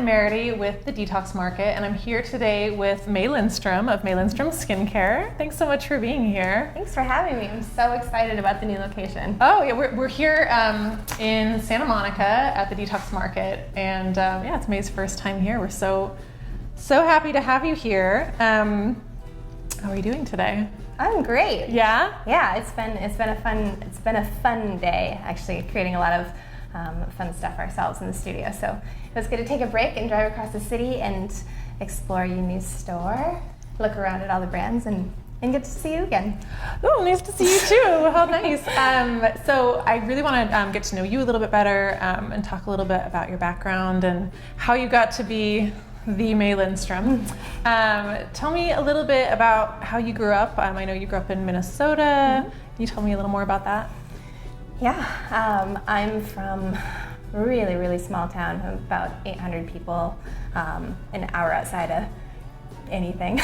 Merrady with the Detox Market, and I'm here today with Lindstrom of Lindstrom Skincare. Thanks so much for being here. Thanks for having me. I'm so excited about the new location. Oh yeah, we're here in Santa Monica at the Detox Market, and it's May's first time here. We're so happy to have you here. How are you doing today? I'm great. Yeah? Yeah, it's been a fun day, actually, creating a lot of fun stuff ourselves in the studio. So it was good to take a break and drive across the city and explore your new store, look around at all the brands, and get to see you again. Oh, nice to see you too. How nice. So I really want to get to know you a little bit better and talk a little bit about your background and how you got to be the May Lindstrom. Tell me a little bit about how you grew up. I know you grew up in Minnesota. Mm-hmm. Can you tell me a little more about that? Yeah, I'm from a really, really small town, about 800 people, an hour outside of anything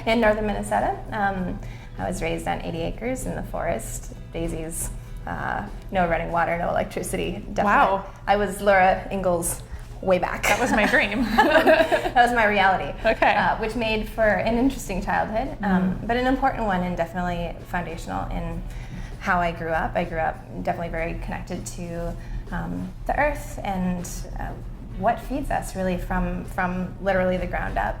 in northern Minnesota. I was raised on 80 acres in the forest, daisies, no running water, no electricity. Definitely. Wow. I was Laura Ingalls way back. That was my dream. That was my reality. Okay. Which made for an interesting childhood, but an important one and definitely foundational in how I grew up. I grew up definitely very connected to the earth and what feeds us really from literally the ground up.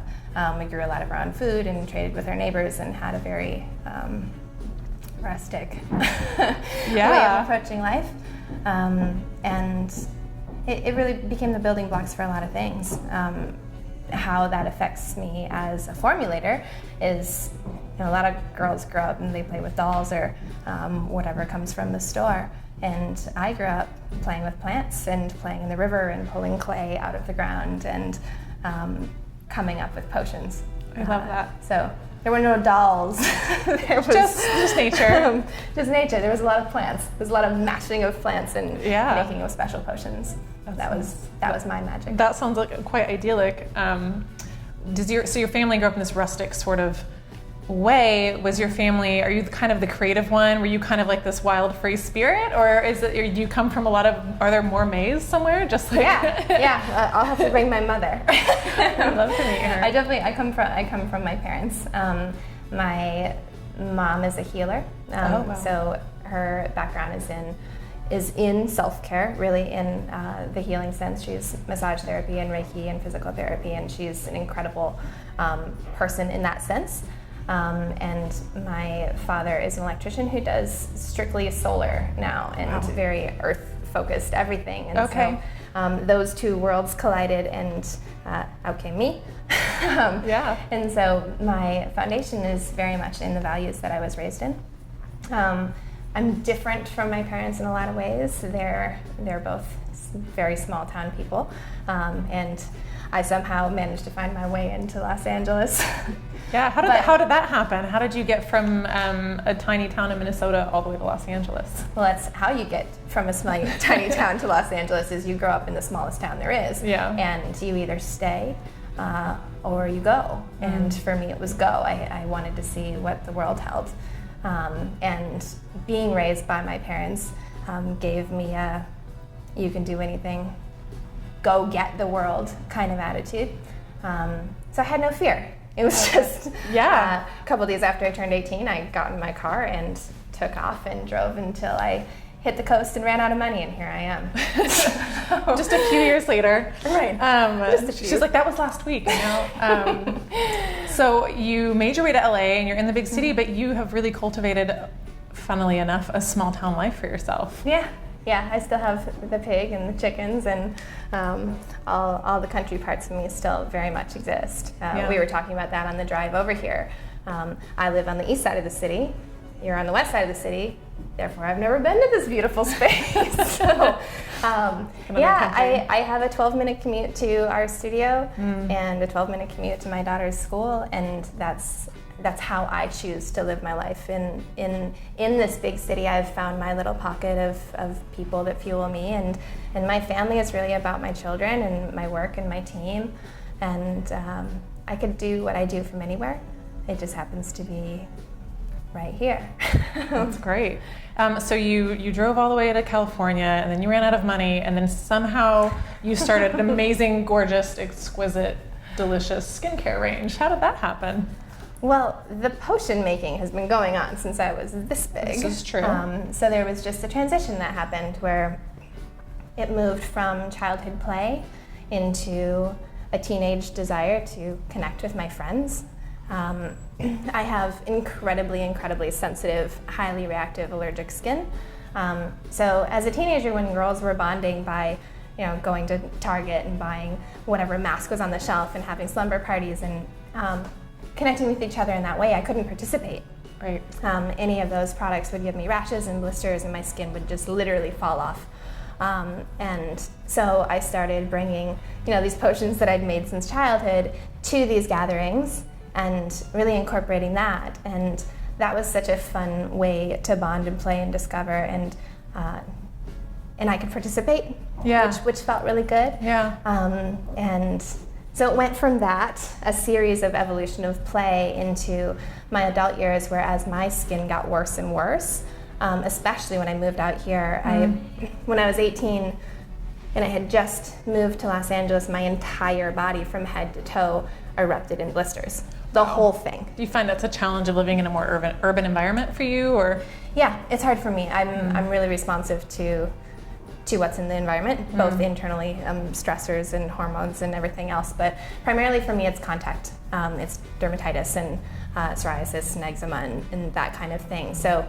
We grew a lot of our own food and traded with our neighbors and had a very rustic way of approaching life. And it really became the building blocks for a lot of things. How that affects me as a formulator is, a lot of girls grow up and they play with dolls or whatever comes from the store. And I grew up playing with plants and playing in the river and pulling clay out of the ground and coming up with potions. I love that. So there were no dolls. There was just nature. Just nature. There was a lot of plants. There was a lot of matching of plants and making of special potions. That was my magic. That sounds like quite idyllic. So your family grew up in this rustic sort of way. Was your family, are you kind of the creative one? Were you kind of like this wild, free spirit? Or do you come from are there more Mays somewhere? Just like Yeah. I'll have to bring my mother. I'd love to meet her. I come from my parents. My mom is a healer. Wow. So her background is in self-care, really in the healing sense. She's massage therapy and Reiki and physical therapy, and she's an incredible person in that sense. And my father is an electrician who does strictly solar now and very earth-focused everything. And so those two worlds collided, and out came me. And so my foundation is very much in the values that I was raised in. I'm different from my parents in a lot of ways. They're both very small town people, and I somehow managed to find my way into Los Angeles. Yeah, how did that happen? How did you get from a tiny town in Minnesota all the way to Los Angeles? Well, that's how you get from a tiny town to Los Angeles is you grow up in the smallest town there is. Yeah. And you either stay or you go. And for me, it was go. I wanted to see what the world held. And being raised by my parents gave me a you can do anything, go get the world kind of attitude. So I had no fear. It was just a couple of days after I turned 18, I got in my car and took off and drove until I hit the coast and ran out of money, and here I am. Just a few years later. Right. She's like, that was last week, So you made your way to LA and you're in the big city, but you have really cultivated, funnily enough, a small town life for yourself. Yeah, I still have the pig and the chickens, and all the country parts of me still very much exist. We were talking about that on the drive over here. I live on the east side of the city. You're on the west side of the city. Therefore, I've never been to this beautiful space. So, I have a 12-minute commute to our studio and a 12-minute commute to my daughter's school, and that's how I choose to live my life. In this big city, I've found my little pocket of people that fuel me, and my family is really about my children and my work and my team, and I could do what I do from anywhere. It just happens to be right here. That's great. So you drove all the way to California, and then you ran out of money, and then somehow you started an amazing, gorgeous, exquisite, delicious skincare range. How did that happen? Well, the potion making has been going on since I was this big. This is true. So there was just a transition that happened where it moved from childhood play into a teenage desire to connect with my friends. I have incredibly sensitive, highly reactive allergic skin. So as a teenager, when girls were bonding by going to Target and buying whatever mask was on the shelf and having slumber parties and connecting with each other in that way, I couldn't participate. Right. Any of those products would give me rashes and blisters, and my skin would just literally fall off. And so I started bringing these potions that I'd made since childhood to these gatherings and really incorporating that. And that was such a fun way to bond and play and discover, and I could participate, which felt really good. Yeah. And so it went from that, a series of evolution of play, into my adult years, where as my skin got worse and worse, especially when I moved out here. When I was 18 and I had just moved to Los Angeles, my entire body from head to toe erupted in blisters. The whole thing. Do you find that's a challenge of living in a more urban environment for you, or? Yeah, it's hard for me. I'm really responsive to what's in the environment, both internally, stressors and hormones and everything else, but primarily for me it's contact. It's dermatitis and psoriasis and eczema and that kind of thing. So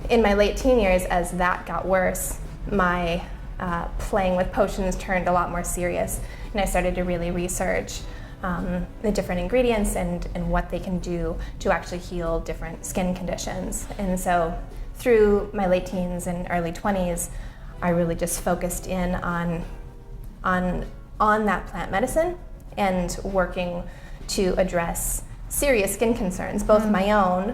in my late teen years, as that got worse, my playing with potions turned a lot more serious, and I started to really research the different ingredients and what they can do to actually heal different skin conditions. And so through my late teens and early 20s, I really just focused in on that plant medicine and working to address serious skin concerns, both my own,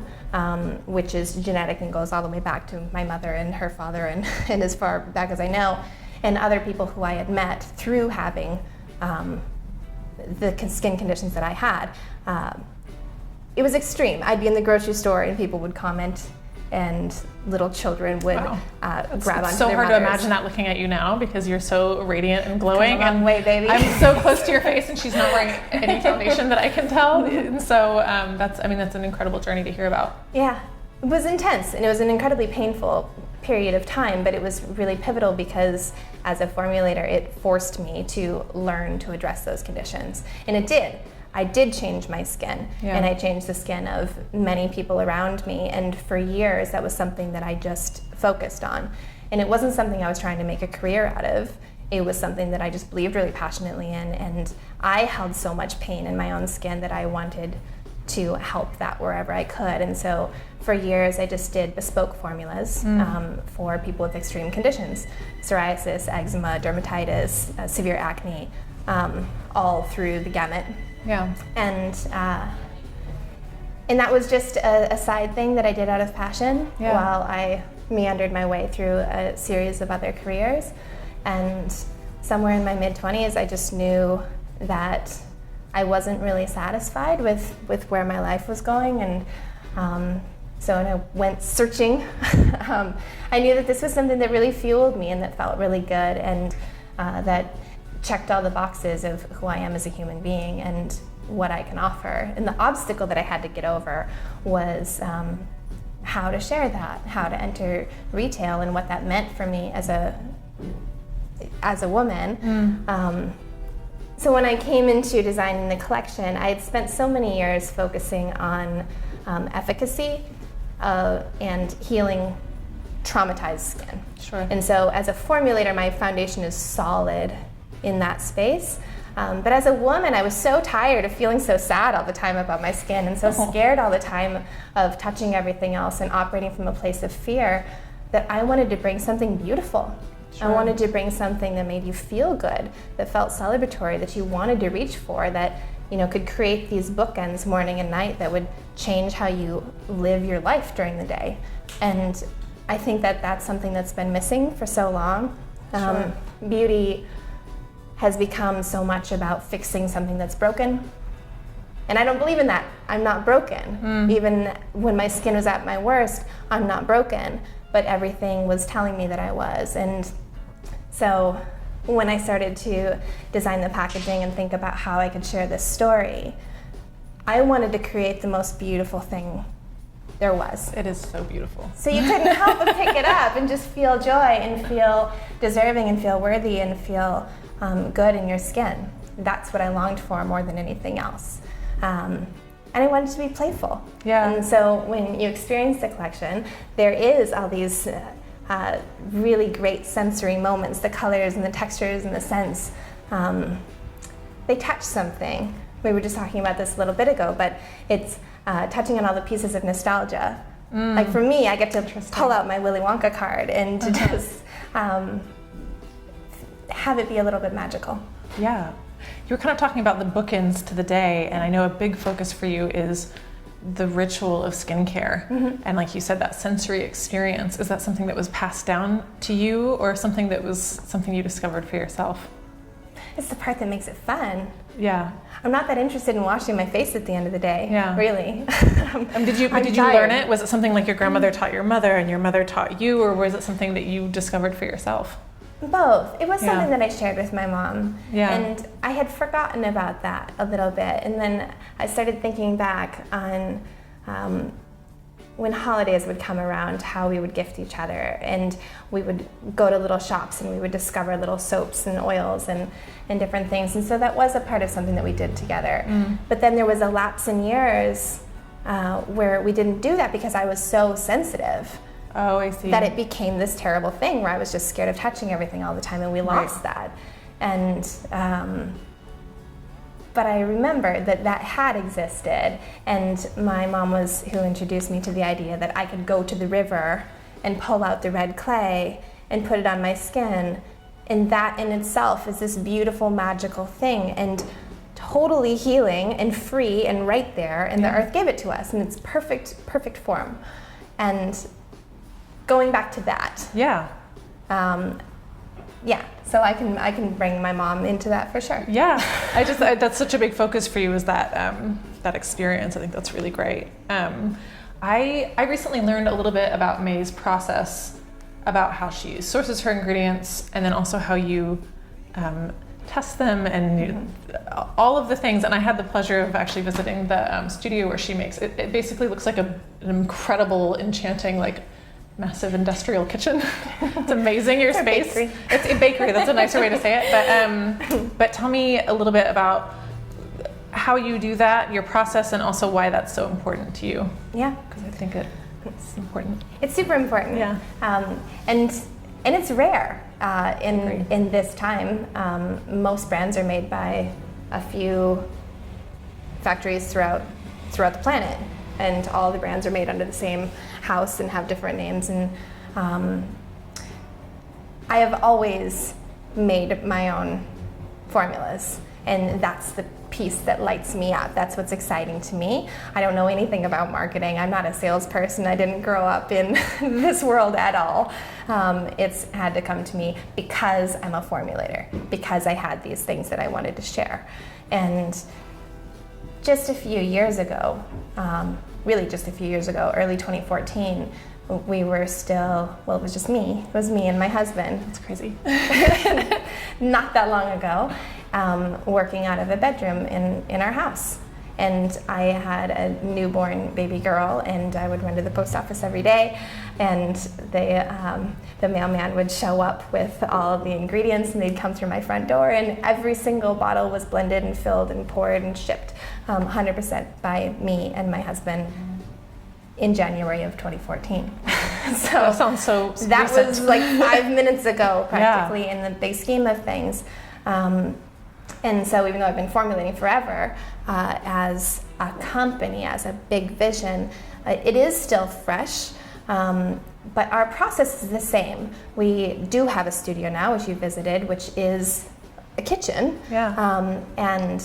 which is genetic and goes all the way back to my mother and her father and as far back as I know, and other people who I had met through having the skin conditions that I had. It was extreme. I'd be in the grocery store and people would comment, and little children would grab onto their mothers. It's so hard to imagine that looking at you now, because you're so radiant and glowing. Come a long way, baby. I'm so close to your face, and she's not wearing any foundation that I can tell. And so that's an incredible journey to hear about. Yeah, it was intense, and it was an incredibly painful period of time, but it was really pivotal because as a formulator, it forced me to learn to address those conditions. And it did. I did change my skin, and I changed the skin of many people around me, and for years that was something that I just focused on. And it wasn't something I was trying to make a career out of. It was something that I just believed really passionately in, and I held so much pain in my own skin that I wanted to help that wherever I could. And so for years I just did bespoke formulas for people with extreme conditions: psoriasis, eczema, dermatitis, severe acne, all through the gamut. Yeah. And that was just a side thing that I did out of passion while I meandered my way through a series of other careers. And somewhere in my mid-20s, I just knew that I wasn't really satisfied with where my life was going. And so when I went searching, I knew that this was something that really fueled me and that felt really good, and that checked all the boxes of who I am as a human being and what I can offer. And the obstacle that I had to get over was how to share that, how to enter retail, and what that meant for me as a woman. So when I came into designing the collection, I had spent so many years focusing on efficacy and healing traumatized skin. Sure. And so as a formulator, my foundation is solid in that space. But as a woman, I was so tired of feeling so sad all the time about my skin, and so scared all the time of touching everything else and operating from a place of fear, that I wanted to bring something beautiful. Sure. I wanted to bring something that made you feel good, that felt celebratory, that you wanted to reach for, that could create these bookends morning and night that would change how you live your life during the day. And I think that that's something that's been missing for so long. Sure. Beauty has become so much about fixing something that's broken, And I don't believe in that. I'm not broken. Even when my skin was at my worst, I'm not broken. But everything was telling me that I was. And so when I started to design the packaging and think about how I could share this story, I wanted to create the most beautiful thing there was. It is so beautiful. So you couldn't help but pick it up and just feel joy and feel deserving and feel worthy and feel good in your skin. That's what I longed for more than anything else. And I wanted to be playful. Yeah. And so when you experience the collection, there is all these really great sensory moments, the colors and the textures and the scents. They touch something. We were just talking about this a little bit ago, but it's touching on all the pieces of nostalgia. Like for me, I get to pull out my Willy Wonka card and to just have it be a little bit magical. Yeah. You were kind of talking about the bookends to the day, and I know a big focus for you is the ritual of skincare. And like you said, that sensory experience. Is that something that was passed down to you, or something that was something you discovered for yourself? It's the part that makes it fun. Yeah. I'm not that interested in washing my face at the end of the day, really. Did you learn it? Was it something like your grandmother taught your mother and your mother taught you, or was it something that you discovered for yourself? Both. It was something that I shared with my mom. Yeah. And I had forgotten about that a little bit. And then I started thinking back on when holidays would come around, how we would gift each other. And we would go to little shops and we would discover little soaps and oils and different things. And so that was a part of something that we did together. But then there was a lapse in years where we didn't do that because I was so sensitive. Oh, I see. That it became this terrible thing where I was just scared of touching everything all the time, and we lost that. And but I remember that had existed, and my mom was who introduced me to the idea that I could go to the river and pull out the red clay and put it on my skin, and that in itself is this beautiful, magical thing, and totally healing and free and right there, and the earth gave it to us in its perfect form. And going back to that. So I can bring my mom into that for sure. Yeah, that's such a big focus for you, is that experience. I think that's really great. I recently learned a little bit about May's process, about how she sources her ingredients, and then also how you test them and all of the things. And I had the pleasure of actually visiting the studio where she makes it. It basically looks like an incredible, enchanting, massive industrial kitchen. It's amazing, your space. Bakery. It's a bakery, that's a nicer way to say it. But tell me a little bit about how you do that, your process, and also why that's so important to you. Yeah. Because I think it's important. It's super important. Yeah. And it's rare in this time. Most brands are made by a few factories throughout the planet, and all the brands are made under the same house and have different names. And I have always made my own formulas, and that's the piece that lights me up. That's what's exciting to me. I don't know anything about marketing. I'm not a salesperson. I didn't grow up in this world at all. It's had to come to me because I'm a formulator, because I had these things that I wanted to share. And just a few years ago, early 2014, we were still, well, it was just me. It was me and my husband. It's crazy. Not that long ago, working out of a bedroom in our house. And I had a newborn baby girl, and I would run to the post office every day, and the mailman would show up with all of the ingredients, and they'd come through my front door, and every single bottle was blended and filled and poured and shipped 100% by me and my husband in January of 2014. So that sounds so that recent. was like 5 minutes ago, practically, in the big scheme of things. And so even though I've been formulating forever, as a company, as a big vision, it is still fresh, but our process is the same. We do have a studio now, which you visited, which is a kitchen. And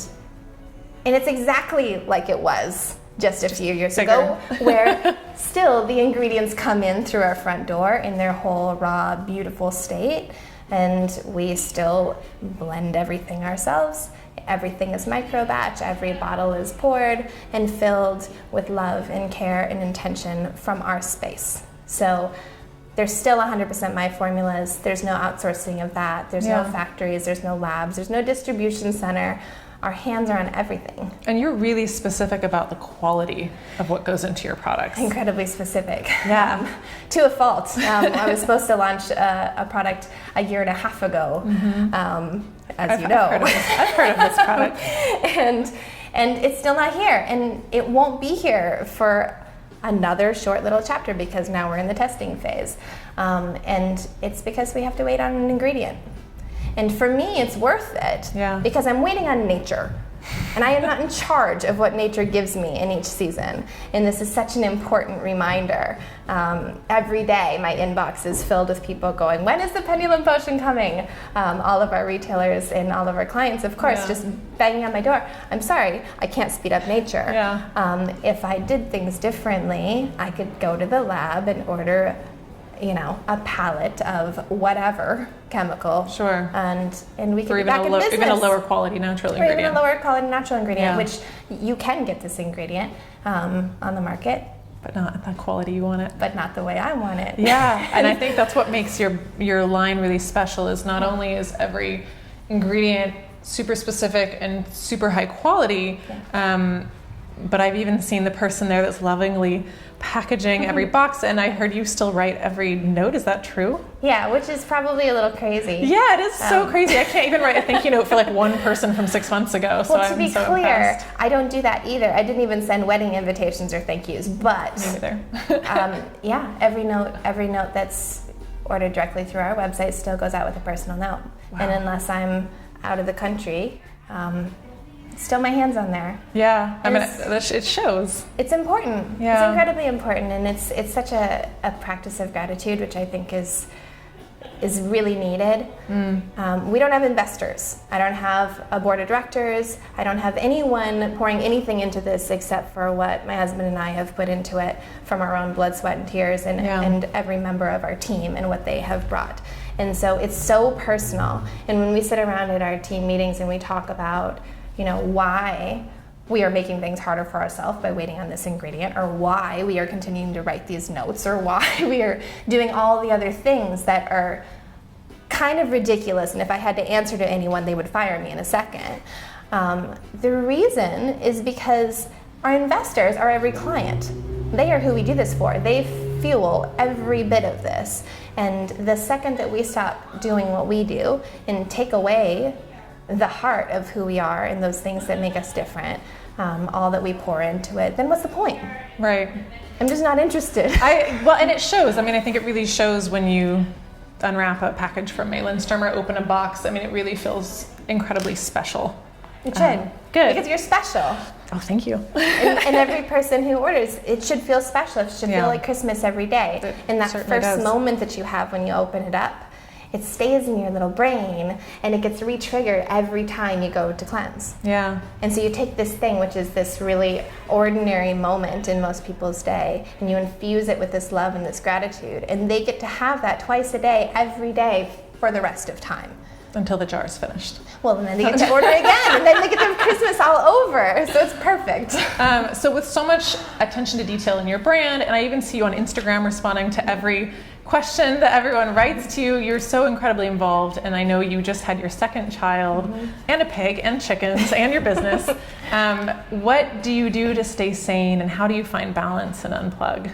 it's exactly like it was just a few years ago, where still the ingredients come in through our front door in their whole raw, beautiful state, and we still blend everything ourselves Everything is micro batch, every bottle is poured and filled with love and care and intention from our space. So there's still 100% my formulas. There's no outsourcing of that. There's no factories, there's no labs, there's no distribution center. Our hands are on everything. And you're really specific about the quality of what goes into your products. Incredibly specific. Yeah. To a fault. I was supposed to launch a product a year and a half ago, as you know. I've heard of this product. and it's still not here. And it won't be here for another short little chapter because now we're in the testing phase. And it's because we have to wait on an ingredient. And for me, it's worth it because I'm waiting on nature. And I am not in charge of what nature gives me in each season. And this is such an important reminder. Every day, my inbox is filled with people going, when is the pendulum potion coming? All of our retailers and all of our clients, of course, just banging on my door. I'm sorry, I can't speed up nature. If I did things differently, I could go to the lab and order a pallet of whatever chemical. Sure. And we can or be back in business. even a lower quality natural ingredient. Or even a lower quality natural ingredient, which you can get this ingredient on the market. But not at the quality you want it. But not the way I want it. Yeah, and I think that's what makes your line really special is not only is every ingredient super specific and super high quality, but I've even seen the person there that's lovingly packaging every box, and I heard you still write every note. Is that true? Yeah, which is probably a little crazy. Yeah, it is so crazy. I can't even write a thank you note for like one person from 6 months ago. So well, to be clear, impressed. I don't do that either. I didn't even send wedding invitations or thank yous, but me neither. every note that's ordered directly through our website still goes out with a personal note. Wow. And unless I'm out of the country, still my hands on there. Yeah, I mean, it shows. It's important. Yeah. It's incredibly important, and it's such a practice of gratitude, which I think is really needed. We don't have investors. I don't have a board of directors. I don't have anyone pouring anything into this except for what my husband and I have put into it from our own blood, sweat, and tears, and every member of our team and what they have brought. And so it's so personal. And when we sit around at our team meetings and we talk about why we are making things harder for ourselves by waiting on this ingredient, or why we are continuing to write these notes, or why we are doing all the other things that are kind of ridiculous, and if I had to answer to anyone, they would fire me in a second. The reason is because our investors are every client. They are who we do this for. They fuel every bit of this. And the second that we stop doing what we do and take away the heart of who we are and those things that make us different, all that we pour into it, then what's the point? Right. I'm just not interested. And it shows. I mean, I think it really shows when you unwrap a package from Lindstrom or open a box. I mean, it really feels incredibly special. It should. Good. Because you're special. Oh, thank you. and every person who orders, it should feel special. It should feel like Christmas every day. And that first moment that you have when you open it up, it stays in your little brain, and it gets re-triggered every time you go to cleanse. Yeah. And so you take this thing, which is this really ordinary moment in most people's day, and you infuse it with this love and this gratitude, and they get to have that twice a day, every day, for the rest of time. Until the jar is finished. Well, and then they get to order again, and then they get their Christmas all over, so it's perfect. So with so much attention to detail in your brand, and I even see you on Instagram responding to every question that everyone writes to you, you're so incredibly involved, and I know you just had your second child, and a pig, and chickens, and your business. What do you do to stay sane, and how do you find balance and unplug?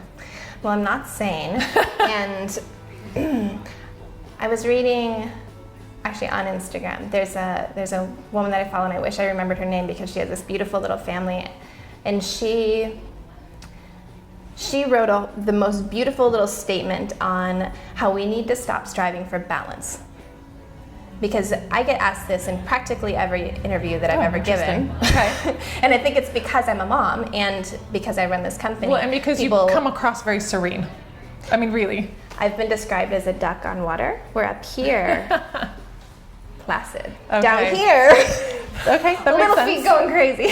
Well, I'm not sane, and I was reading, actually on Instagram, there's a woman that I follow, and I wish I remembered her name because she has this beautiful little family, and she wrote the most beautiful little statement on how we need to stop striving for balance. Because I get asked this in practically every interview that I've ever given. Okay. And I think it's because I'm a mom and because I run this company. Well, and because you come across very serene. I mean, really. I've been described as a duck on water. We're up here, placid. Okay. Down here, okay, that little makes sense. feet going crazy.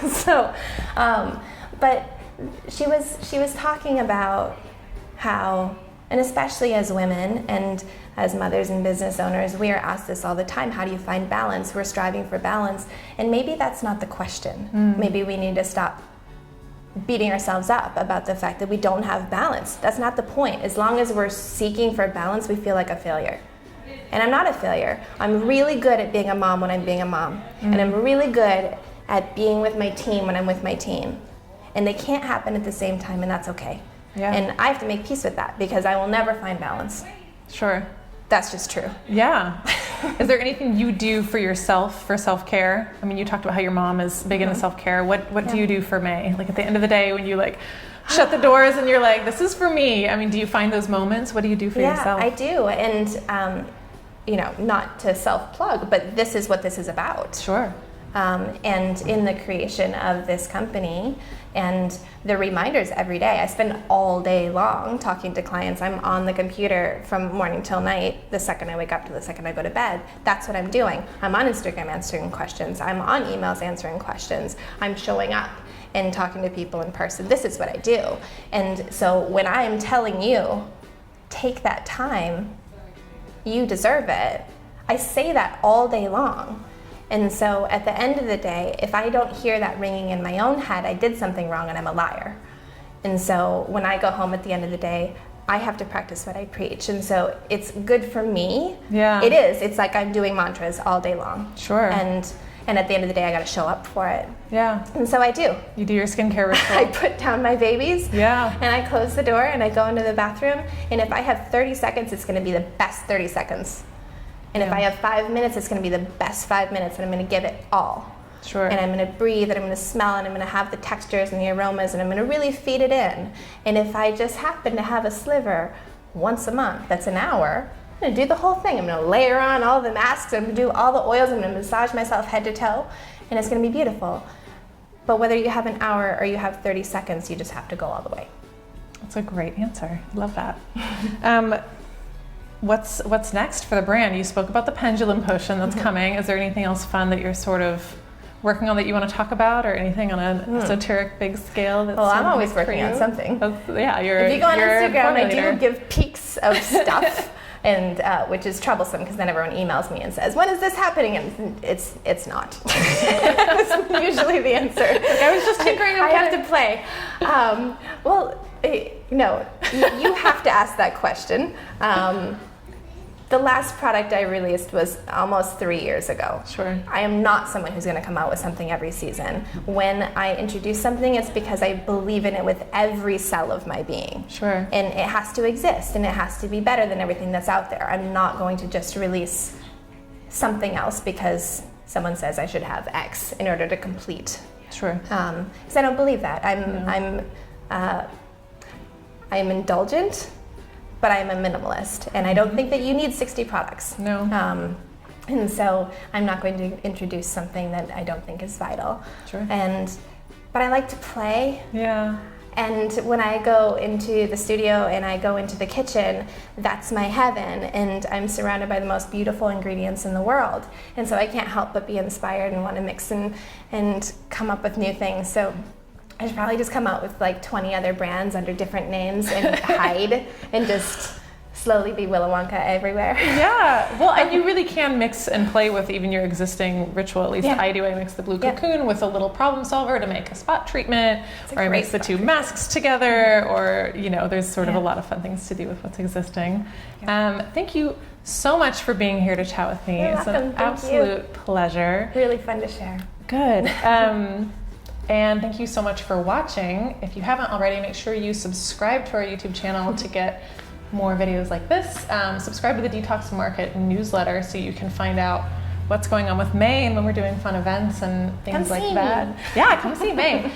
So, but she was talking about how And especially as women and as mothers and business owners, we are asked this all the time. How do you find balance? We're striving for balance. And maybe that's not the question. Maybe we need to stop beating ourselves up about the fact that we don't have balance. That's not the point. As long as we're seeking for balance, we feel like a failure. And I'm not a failure. I'm really good at being a mom when I'm being a mom. And I'm really good at being with my team when I'm with my team. And they can't happen at the same time, and that's okay. Yeah. And I have to make peace with that because I will never find balance. Sure. That's just true. Yeah. Is there anything you do for yourself for self-care? I mean, you talked about how your mom is big into self-care. What do you do for May? Like at the end of the day when you like shut the doors and you're like, this is for me. I mean, do you find those moments? What do you do for yourself? Yeah, I do. And, you know, not to self-plug, but this is what this is about. Sure. And in the creation of this company and the reminders every day, I spend all day long talking to clients. I'm on the computer from morning till night, the second I wake up to the second I go to bed. That's what I'm doing. I'm on Instagram answering questions. I'm on emails answering questions. I'm showing up and talking to people in person. This is what I do. And so when I am telling you, take that time, you deserve it, I say that all day long. And so at the end of the day, if I don't hear that ringing in my own head, I did something wrong and I'm a liar. And so when I go home at the end of the day, I have to practice what I preach. And so it's good for me. Yeah. It is. It's like I'm doing mantras all day long. Sure. And at the end of the day, I got to show up for it. Yeah. And so I do. You do your skincare ritual. I put down my babies. Yeah. And I close the door and I go into the bathroom. And if I have 30 seconds, it's going to be the best 30 seconds. And if I have 5 minutes, it's going to be the best 5 minutes, and I'm going to give it all. Sure. And I'm going to breathe, and I'm going to smell, and I'm going to have the textures and the aromas, and I'm going to really feed it in. And if I just happen to have a sliver once a month, that's an hour, I'm going to do the whole thing. I'm going to layer on all the masks, I'm going to do all the oils, I'm going to massage myself head to toe, and it's going to be beautiful. But whether you have an hour or you have 30 seconds, you just have to go all the way. That's a great answer. Love that. What's next for the brand? You spoke about the pendulum potion that's coming. Is there anything else fun that you're sort of working on that you want to talk about, or anything on an esoteric big scale? That's I'm always working on something. Yeah, if you go on Instagram, I do give peeks of stuff, and which is troublesome because then everyone emails me and says, "When is this happening?" And it's not. That's usually the answer. I was just tinkering. I have to play. No, you have to ask that question. The last product I released was almost 3 years ago. Sure. I am not someone who's going to come out with something every season. When I introduce something, it's because I believe in it with every cell of my being. Sure. And it has to exist, and it has to be better than everything that's out there. I'm not going to just release something else because someone says I should have X in order to complete. Sure. Because I don't believe that. I'm indulgent, but I'm a minimalist, and I don't think that you need 60 products. No. And so I'm not going to introduce something that I don't think is vital. Sure. But I like to play. Yeah. And when I go into the studio and I go into the kitchen, that's my heaven, and I'm surrounded by the most beautiful ingredients in the world. And so I can't help but be inspired and want to mix and come up with new things. So I should probably just come out with like 20 other brands under different names and hide and just slowly be Willy Wonka everywhere. Yeah, well, and you really can mix and play with even your existing ritual. At least I do. I mix the blue cocoon with a little problem solver to make a spot treatment, or I mix the two masks together, or, you know, there's sort of a lot of fun things to do with what's existing. Thank you so much for being here to chat with me. You're it's welcome. an absolute pleasure. Really fun to share. Good. And thank you so much for watching. If you haven't already, make sure you subscribe to our YouTube channel to get more videos like this. Subscribe to the Detox Market newsletter so you can find out what's going on with May and when we're doing fun events and things like that. Yeah, come see May.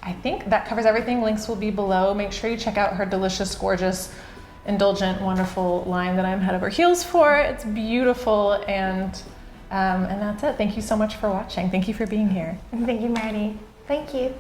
I think that covers everything. Links will be below. Make sure you check out her delicious, gorgeous, indulgent, wonderful line that I'm head over heels for. It's beautiful, and that's it. Thank you so much for watching. Thank you for being here. Thank you, Merrady. Thank you.